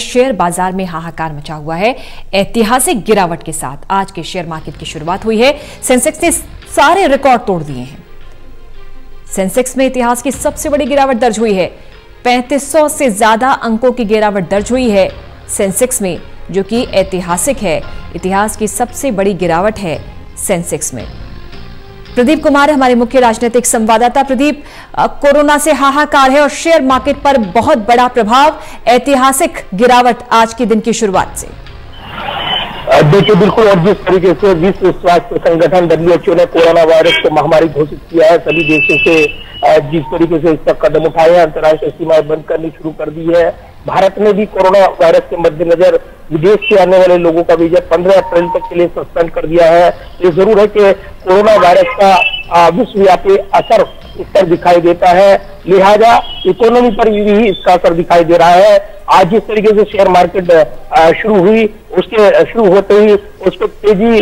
Share बाजार में हाहाकार मचा हुआ है। ऐतिहासिक गिरावट के साथ आज के शेयर मार्केट की शुरुआत हुई है। सेंसेक्स ने सारे रिकॉर्ड तोड़ दिए हैं। सेंसेक्स में इतिहास की सबसे बड़ी गिरावट दर्ज हुई है। 3500 से ज्यादा अंकों की गिरावट दर्ज हुई है सेंसेक्स में, जो कि ऐतिहासिक है। इतिहास की सबसे बड़ी गिरावट है सेंसेक्स में। प्रदीप कुमार हमारे मुख्य राजनीतिक संवाददाता। प्रदीप, कोरोना से हाहाकार है और शेयर मार्केट पर बहुत बड़ा प्रभाव, ऐतिहासिक गिरावट आज के दिन की शुरुआत से। देखिए, बिल्कुल, और जिस तरीके से विश्व स्वास्थ्य संगठन WHO ने कोरोना वायरस को महामारी घोषित किया है, सभी देशों से जिस तरीके से इस पर कदम उठाए हैं, अंतर्राष्ट्रीय सीमाएं बंद करनी शुरू कर दी है। भारत ने भी कोरोना वायरस के मद्देनजर विदेश से आने वाले लोगों का वीजा 15 अप्रैल तक के लिए सस्पेंड कर दिया है। ये जरूर है कि कोरोना वायरस का विश्वव्यापी असर इस पर दिखाई देता है, लिहाजा इकोनॉमी पर भी इसका असर दिखाई दे रहा है। आज जिस तरीके से शेयर मार्केट शुरू हुई, उसके शुरू होते ही उस पर तेजी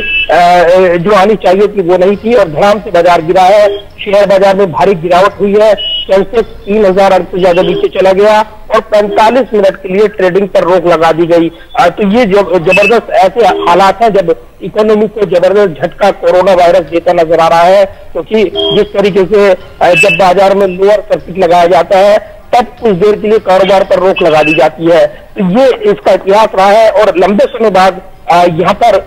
जो आनी चाहिए थी वो नहीं थी और धड़ाम से बाजार गिरा है। शेयर बाजार में भारी गिरावट हुई है। सेंसेक्स 3000 अंक से ज्यादा नीचे चला गया और 45 मिनट के लिए ट्रेडिंग पर रोक लगा दी गई। तो ये जबरदस्त ऐसे हालात हैं जब इकोनॉमी को जबरदस्त झटका कोरोना वायरस देता नजर आ रहा है, क्योंकि जिस तरीके से जब बाजार में लोअर सर्किट लगाया जाता है तब कुछ देर के लिए कारोबार पर रोक लगा दी जाती है। तो ये इसका इतिहास रहा है और लंबे समय बाद यहाँ पर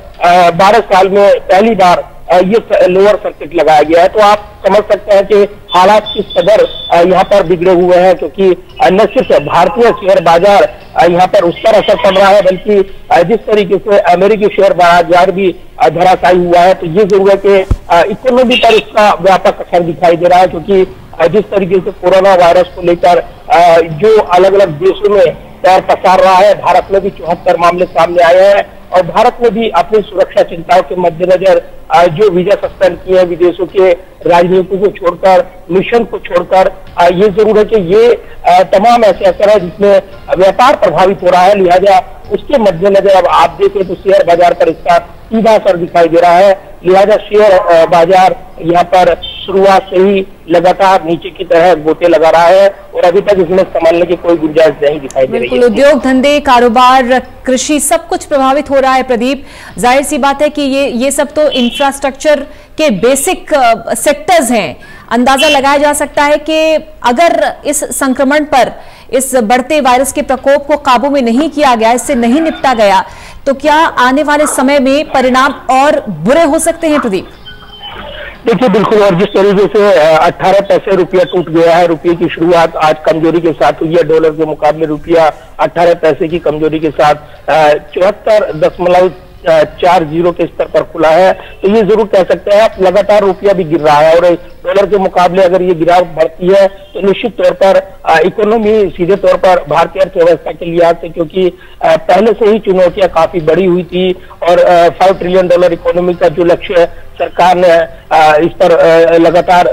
12 साल में पहली बार ये लोअर सर्किट लगाया गया है। तो आप समझ सकते हैं कि हालात किस कदर यहाँ पर बिगड़े हुए हैं, क्योंकि न सिर्फ भारतीय शेयर बाजार यहाँ पर उस पर असर पड़ रहा है, बल्कि जिस तरीके से अमेरिकी शेयर बाजार भी धराशायी हुआ है। तो ये जरूर है कि इकोनॉमी पर इसका व्यापक असर दिखाई दे रहा है, क्योंकि जिस तरीके से कोरोना वायरस को लेकर जो अलग अलग देशों में पैर पसार रहा है, भारत में भी 74 मामले सामने आए हैं और भारत में भी अपनी सुरक्षा चिंताओं के मद्देनजर जो वीजा सस्पेंड किए हैं विदेशों के राजनीतियों को छोड़कर, मिशन को छोड़कर, ये जरूर है कि ये तमाम ऐसे असर है जिसमें व्यापार प्रभावित हो रहा है। लिहाजा उसके मद्देनजर अब आप देखें तो शेयर बाजार पर इसका सीधा असर दिखाई दे रहा है। लिहाजा शेयर बाजार यहाँ पर शुरुआत से ही लगातार नीचे की तरह गोते लगा रहा है और अभी तक इसमें संभालने की कोई गुंजाइश नहीं दिखाई दे रही है। उद्योग धंधे, कारोबार, कृषि सब कुछ प्रभावित हो रहा है। प्रदीप, जाहिर सी बात है कि ये सब तो इंफ्रास्ट्रक्चर के बेसिक सेक्टर्स हैं। अंदाजा लगाया जा सकता है कि अगर इस संक्रमण पर, इस बढ़ते वायरस के प्रकोप को काबू में नहीं किया गया, इससे नहीं निपटा गया, तो क्या आने वाले समय में परिणाम और बुरे हो सकते हैं? प्रदीप, देखिए, बिल्कुल, और जिस तरीके से 18 पैसे रुपया टूट गया है, रुपये की शुरुआत आज कमजोरी के साथ हुई है। डॉलर के मुकाबले रुपया 18 पैसे की कमजोरी के साथ 74.40 के स्तर पर खुला है। तो ये जरूर कह सकते हैं आप, लगातार रुपया भी गिर रहा है और डॉलर के मुकाबले अगर ये गिरावट बढ़ती है तो निश्चित तौर पर इकोनॉमी सीधे तौर पर भारतीय अर्थव्यवस्था के लिहाज से, क्योंकि पहले से ही चुनौतियां काफी बड़ी हुई थी और $5 ट्रिलियन इकोनॉमी का जो लक्ष्य सरकार ने इस पर लगातार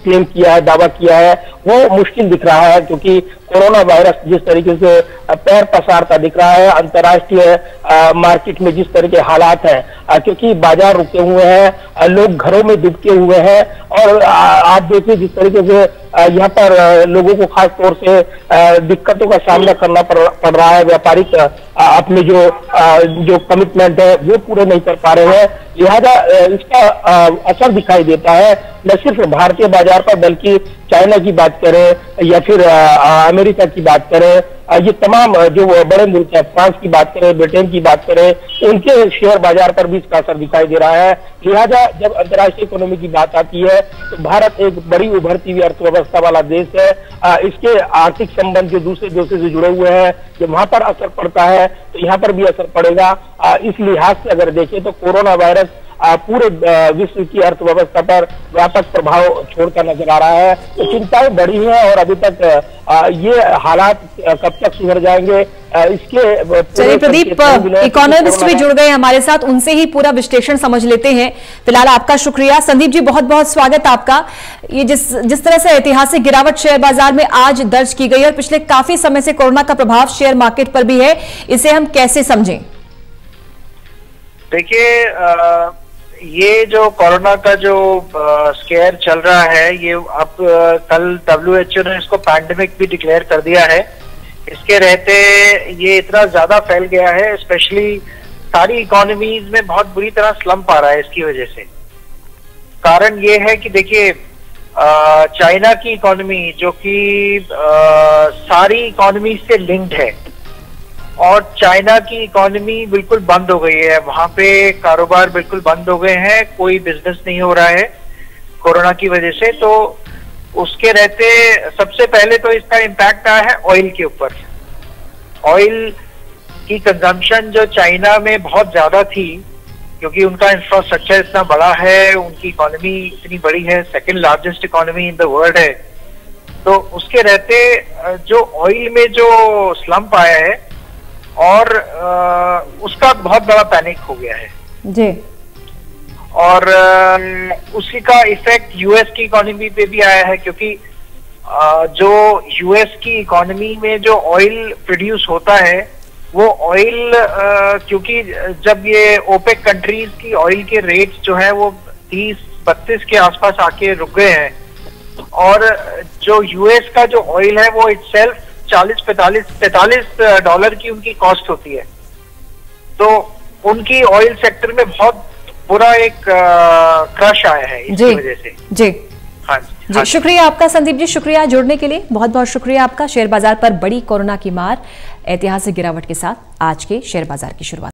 क्लेम किया है, दावा किया है, वो मुश्किल दिख रहा है, क्योंकि कोरोना वायरस जिस तरीके से पैर पसारता दिख रहा है अंतर्राष्ट्रीय मार्केट में, जिस तरह के हालात हैं, क्योंकि बाजार रुके हुए हैं, लोग घरों में दुबके हुए हैं और आप देखिए जिस तरीके से यहाँ पर लोगों को खास तौर से दिक्कतों का सामना करना पड़ रहा है। व्यापारिक अपने जो कमिटमेंट है वो पूरे नहीं कर पा रहे हैं। लिहाजा इसका असर दिखाई देता है न सिर्फ भारतीय बाजार पर, बल्कि चाइना की बात करें या फिर अमेरिका की बात करें, ये तमाम जो बड़े मुल्क हैं, फ्रांस की बात करें, ब्रिटेन की बात करें, उनके शेयर बाजार पर भी इसका असर दिखाई दे रहा है। लिहाजा जब अंतर्राष्ट्रीय इकोनॉमी की बात आती है तो भारत एक बड़ी उभरती हुई अर्थव्यवस्था वाला देश है। इसके आर्थिक संबंध जो दूसरे देशों से जुड़े हुए हैं, जब वहां पर असर पड़ता है तो यहाँ पर भी असर पड़ेगा। इस लिहाज से अगर देखें तो कोरोना वायरस पूरे विश्व की अर्थव्यवस्था पर व्यापक प्रभाव छोड़कर नजर आ रहा है। तो चिंताएं बढ़ी हैं और अभी तक ये हालात कब तक सुधर जाएंगे इसके। चलिए प्रदीप, इकोनॉमिस्ट भी जुड़ गए हमारे साथ, उनसे ही पूरा विश्लेषण समझ लेते हैं। फिलहाल आपका शुक्रिया। संदीप जी, बहुत बहुत स्वागत आपका। ये जिस तरह से ऐतिहासिक गिरावट शेयर बाजार में आज दर्ज की गई और पिछले काफी समय से कोरोना का प्रभाव शेयर मार्केट पर भी है, इसे हम कैसे समझें? देखिए, ये जो कोरोना का जो स्केयर चल रहा है, ये अब कल WHO ने इसको पैंडेमिक भी डिक्लेयर कर दिया है। इसके रहते ये इतना ज्यादा फैल गया है, स्पेशली सारी इकोनॉमीज में बहुत बुरी तरह स्लम्प आ रहा है इसकी वजह से। कारण ये है कि देखिए चाइना की इकोनॉमी जो कि सारी इकोनॉमी से लिंक्ड है, और चाइना की इकोनॉमी बिल्कुल बंद हो गई है, वहां पे कारोबार बिल्कुल बंद हो गए हैं, कोई बिजनेस नहीं हो रहा है कोरोना की वजह से। तो उसके रहते सबसे पहले तो इसका इम्पैक्ट आया है ऑयल के ऊपर। ऑयल की कंजम्पशन जो चाइना में बहुत ज्यादा थी, क्योंकि उनका इंफ्रास्ट्रक्चर इतना बड़ा है, उनकी इकोनॉमी इतनी बड़ी है, second largest economy in the world है, तो उसके रहते जो ऑयल में जो स्लम्प आया है और उसका बहुत बड़ा पैनिक हो गया है जी। और उसी का इफेक्ट यूएस की इकोनॉमी पे भी आया है, क्योंकि जो यूएस की इकोनॉमी में जो ऑयल प्रोड्यूस होता है वो ऑयल क्योंकि जब ये ओपेक कंट्रीज की ऑयल के रेट्स जो है वो 30-32 के आसपास आके रुक गए हैं, और जो यूएस का जो ऑयल है वो इटसेल्फ 40-45 डॉलर की उनकी कॉस्ट होती है। तो उनकी ऑयल सेक्टर में बहुत बुरा एक क्रश आया है इसकी वजह से। जी हाँ जी, शुक्रिया आपका संदीप जी, शुक्रिया जुड़ने के लिए, बहुत बहुत शुक्रिया आपका। शेयर बाजार पर बड़ी कोरोना की मार, ऐतिहासिक गिरावट के साथ आज के शेयर बाजार की शुरुआत।